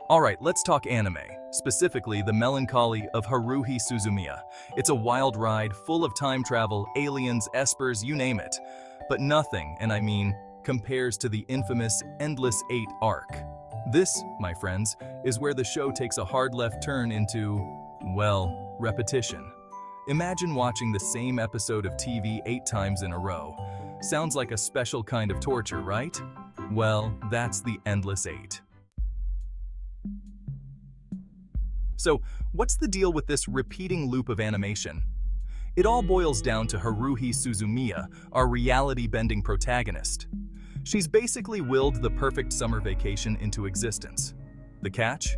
Alright, let's talk anime, specifically the Melancholy of Haruhi Suzumiya. It's a wild ride, full of time travel, aliens, espers, you name it. But nothing, and I mean, compares to the infamous Endless 8 arc. This, my friends, is where the show takes a hard left turn into, well, repetition. Imagine watching the same episode of TV 8 times in a row. Sounds like a special kind of torture, right? Well, that's the Endless 8. So, what's the deal with this repeating loop of animation? It all boils down to Haruhi Suzumiya, our reality-bending protagonist. She's basically willed the perfect summer vacation into existence. The catch?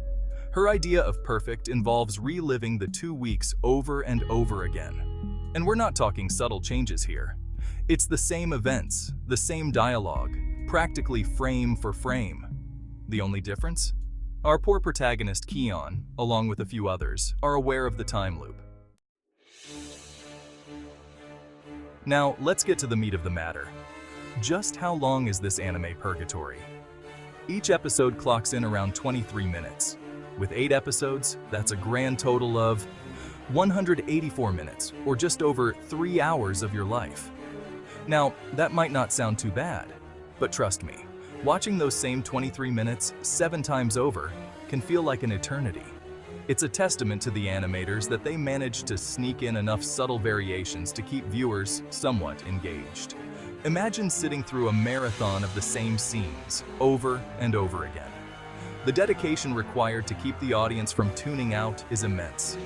Her idea of perfect involves reliving the 2 weeks over and over again. And we're not talking subtle changes here. It's the same events, the same dialogue, practically frame for frame. The only difference? Our poor protagonist, Kion, along with a few others, are aware of the time loop. Now, let's get to the meat of the matter. Just how long is this anime purgatory? Each episode clocks in around 23 minutes. With 8 episodes, that's a grand total of 184 minutes, or just over 3 hours of your life. Now, that might not sound too bad, but trust me, watching those same 23 minutes 7 times over can feel like an eternity. It's a testament to the animators that they managed to sneak in enough subtle variations to keep viewers somewhat engaged. Imagine sitting through a marathon of the same scenes over and over again. The dedication required to keep the audience from tuning out is immense.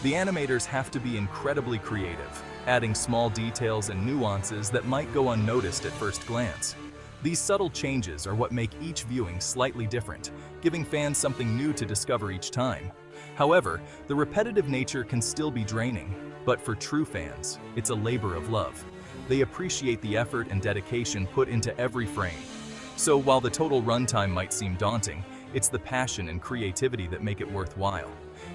The animators have to be incredibly creative, adding small details and nuances that might go unnoticed at first glance. These subtle changes are what make each viewing slightly different, giving fans something new to discover each time. However, the repetitive nature can still be draining, but for true fans, it's a labor of love. They appreciate the effort and dedication put into every frame. So while the total runtime might seem daunting, it's the passion and creativity that make it worthwhile.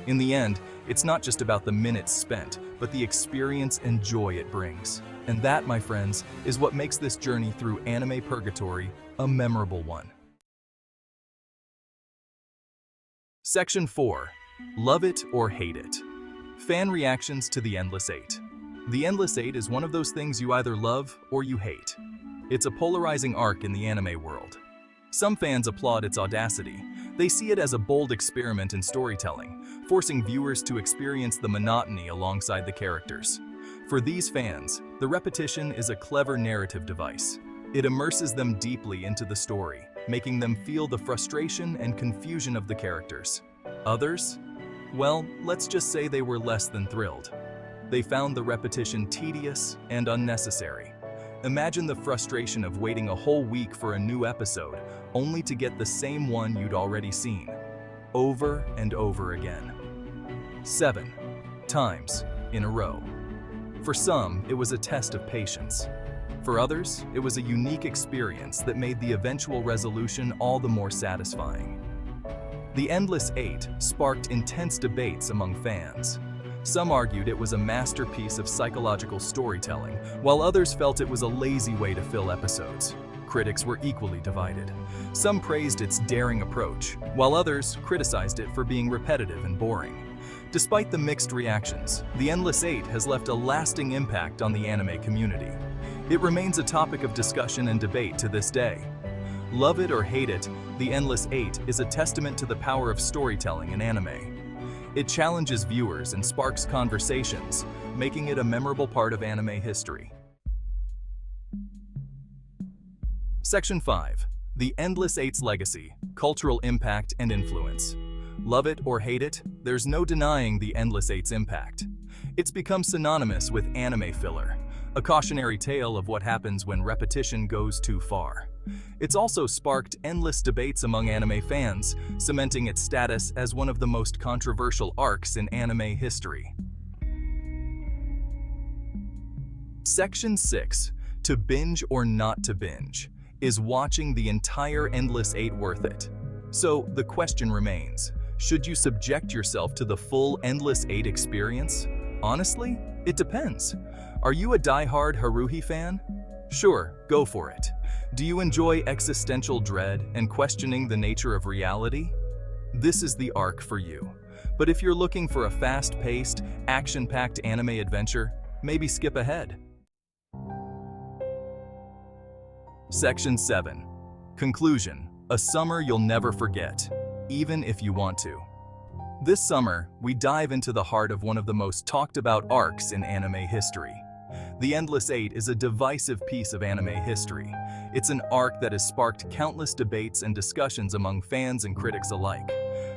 In the end, it's not just about the minutes spent, but the experience and joy it brings. And that, my friends, is what makes this journey through anime purgatory a memorable one. Section 4. Love it or hate it. Fan reactions to the Endless 8. The Endless 8 is one of those things you either love or you hate. It's a polarizing arc in the anime world. Some fans applaud its audacity. They see it as a bold experiment in storytelling, forcing viewers to experience the monotony alongside the characters. For these fans, the repetition is a clever narrative device. It immerses them deeply into the story, making them feel the frustration and confusion of the characters. Others? Well, let's just say they were less than thrilled. They found the repetition tedious and unnecessary. Imagine the frustration of waiting a whole week for a new episode, only to get the same one you'd already seen, over and over again. 7 times in a row. For some, it was a test of patience. For others, it was a unique experience that made the eventual resolution all the more satisfying. The Endless 8 sparked intense debates among fans. Some argued it was a masterpiece of psychological storytelling, while others felt it was a lazy way to fill episodes. Critics were equally divided. Some praised its daring approach, while others criticized it for being repetitive and boring. Despite the mixed reactions, The Endless 8 has left a lasting impact on the anime community. It remains a topic of discussion and debate to this day. Love it or hate it, The Endless 8 is a testament to the power of storytelling in anime. It challenges viewers and sparks conversations, making it a memorable part of anime history. Section 5. The Endless 8's legacy, cultural impact and influence. Love it or hate it, there's no denying the Endless 8's impact. It's become synonymous with anime filler, a cautionary tale of what happens when repetition goes too far. It's also sparked endless debates among anime fans, cementing its status as one of the most controversial arcs in anime history. Section 6. To binge or not to binge. Is watching the entire Endless 8 worth it? So the question remains, should you subject yourself to the full Endless 8 experience? Honestly, it depends. Are you a die-hard Haruhi fan? Sure, go for it. Do you enjoy existential dread and questioning the nature of reality? This is the arc for you. But if you're looking for a fast-paced, action-packed anime adventure, maybe skip ahead. Section 7. Conclusion. A summer you'll never forget, even if you want to. This summer, we dive into the heart of one of the most talked about arcs in anime history. The Endless Eight is a divisive piece of anime history. It's an arc that has sparked countless debates and discussions among fans and critics alike.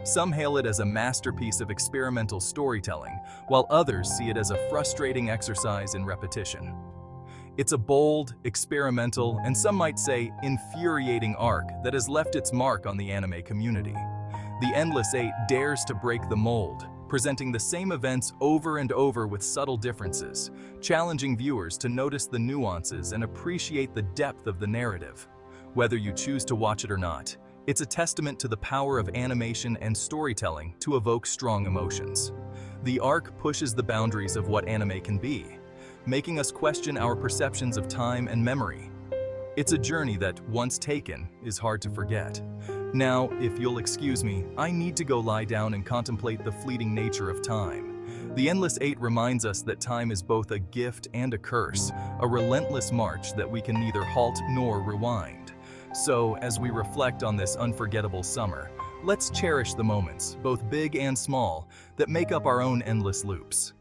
Some hail it as a masterpiece of experimental storytelling, while others see it as a frustrating exercise in repetition. It's a bold, experimental, and some might say infuriating arc that has left its mark on the anime community. The Endless Eight dares to break the mold, presenting the same events over and over with subtle differences, challenging viewers to notice the nuances and appreciate the depth of the narrative. Whether you choose to watch it or not, it's a testament to the power of animation and storytelling to evoke strong emotions. The arc pushes the boundaries of what anime can be, making us question our perceptions of time and memory. It's a journey that, once taken, is hard to forget. Now, if you'll excuse me, I need to go lie down and contemplate the fleeting nature of time. The Endless Eight reminds us that time is both a gift and a curse, a relentless march that we can neither halt nor rewind. So, as we reflect on this unforgettable summer, let's cherish the moments, both big and small, that make up our own endless loops.